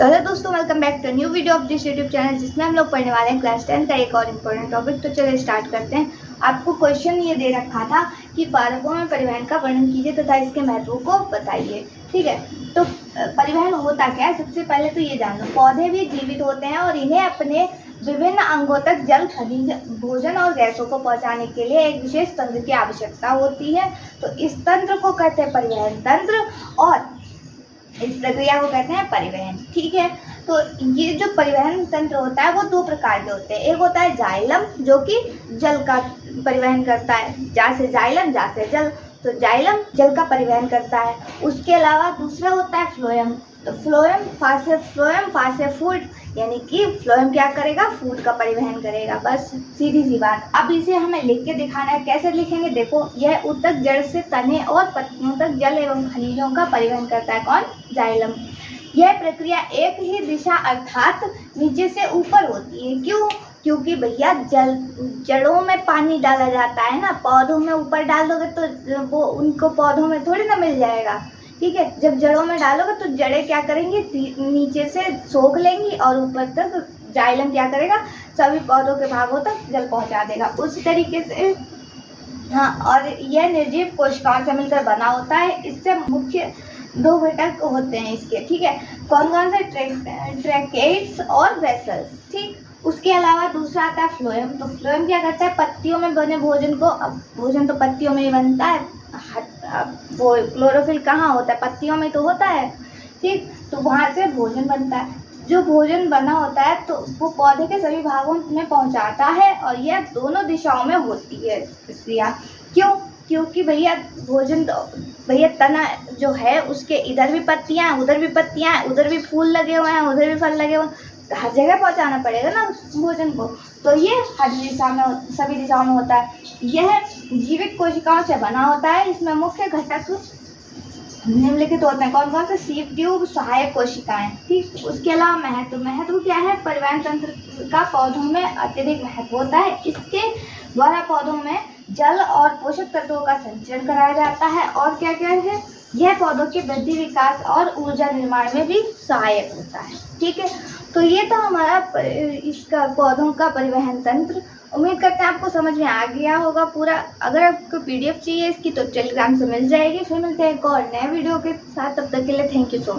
तो हेलो दोस्तों, welcome back to new video of this YouTube channel, जिसमें हम लोग पढ़ने वाले हैं क्लास 10 का एक और इम्पोर्टेंट टॉपिक। तो चलिए स्टार्ट करते हैं। आपको क्वेश्चन ये दे रखा था कि पादपों में परिवहन का वर्णन कीजिए तथा इसके महत्व को बताइए। ठीक है, तो परिवहन होता क्या है, सबसे पहले तो ये जान लो। पौधे भी जीवित होते हैं और इन्हें अपने विभिन्न अंगों तक जल, खनिज, भोजन और गैसों को पहुंचाने के लिए एक विशेष तंत्र की आवश्यकता होती है। तो इस तंत्र को कहते हैं परिवहन तंत्र और इस प्रक्रिया को कहते हैं परिवहन। ठीक है, तो ये जो परिवहन तंत्र होता है वो दो प्रकार के होते हैं। एक होता है जाइलम, जो कि जल का परिवहन करता है, जा से जाइलम, जा से जल। तो जाइलम जल का परिवहन करता है। उसके अलावा दूसरा होता है फ्लोएम। तो फ्लोएम फासे फूड, यानी कि फ्लोएम क्या करेगा, फूड का परिवहन करेगा। बस सीधी सी बात। अब इसे हमें लिख के दिखाना है। कैसे लिखेंगे, देखो, यह ऊतक जड़ से तने और पत्तियों तक जल एवं खनिजों का परिवहन करता है। कौन? जाइलम। यह प्रक्रिया एक ही दिशा अर्थात नीचे से ऊपर होती है। क्यों? क्योंकि भैया जड़ों में पानी डाला जाता है ना, पौधों में ऊपर डाल दोगे तो वो उनको पौधों में थोड़ी ना मिल जाएगा। ठीक है, जब जड़ों में डालोगे तो जड़ें क्या करेंगी, नीचे से सोख लेंगी और ऊपर तक जाइलम क्या करेगा, सभी पौधों के भागों तक जल पहुंचा देगा। उस तरीके से हाँ, और यह निर्जीव कोशिकाओं से मिलकर बना होता है। इससे मुख्य दो घटक होते हैं इसके। ठीक है, कौन कौन से? ट्रैकेट्स और वेसल्स। ठीक, उसके अलावा दूसरा आता है फ्लोएम। तो फ्लोएम क्या करता है, पत्तियों में बने भोजन को, अब भोजन तो पत्तियों में ही बनता है, वो क्लोरोफिल कहाँ होता है, पत्तियों में तो होता है। ठीक, तो वहाँ से भोजन बनता है। जो भोजन बना होता है तो वो पौधे के सभी भागों में पहुँचाता है और यह दोनों दिशाओं में होती है प्रक्रिया। क्यों? क्योंकि भैया भोजन तो भैया तना जो है उसके इधर भी पत्तियाँ हैं, उधर भी पत्तियाँ हैं, उधर भी फूल लगे हुए हैं, उधर भी फल लगे हुए हैं, हर जगह पहुंचाना पड़ेगा ना भोजन को। तो ये हर दिशा में, सभी दिशाओं में होता है। यह जीवित कोशिकाओं से बना होता है। इसमें मुख्य घटक निम्नलिखित होते हैं। कौन कौन से? सीव ट्यूब, सहायक कोशिकाएं। ठीक, उसके अलावा महत्व क्या है, परिवहन तंत्र का पौधों में अत्यधिक महत्व होता है। इसके द्वारा पौधों में जल और पोषक तत्वों का संचरण कराया जाता है। और क्या क्या है, यह पौधों के वृद्धि, विकास और ऊर्जा निर्माण में भी सहायक होता है। ठीक है, तो ये था हमारा इसका पौधों का परिवहन तंत्र। उम्मीद करते हैं आपको समझ में आ गया होगा पूरा। अगर आपको पीडीएफ चाहिए इसकी तो टेलीग्राम से मिल जाएगी। फिर मिलते हैं एक और नए वीडियो के साथ, तब तक के लिए थैंक यू सो मच।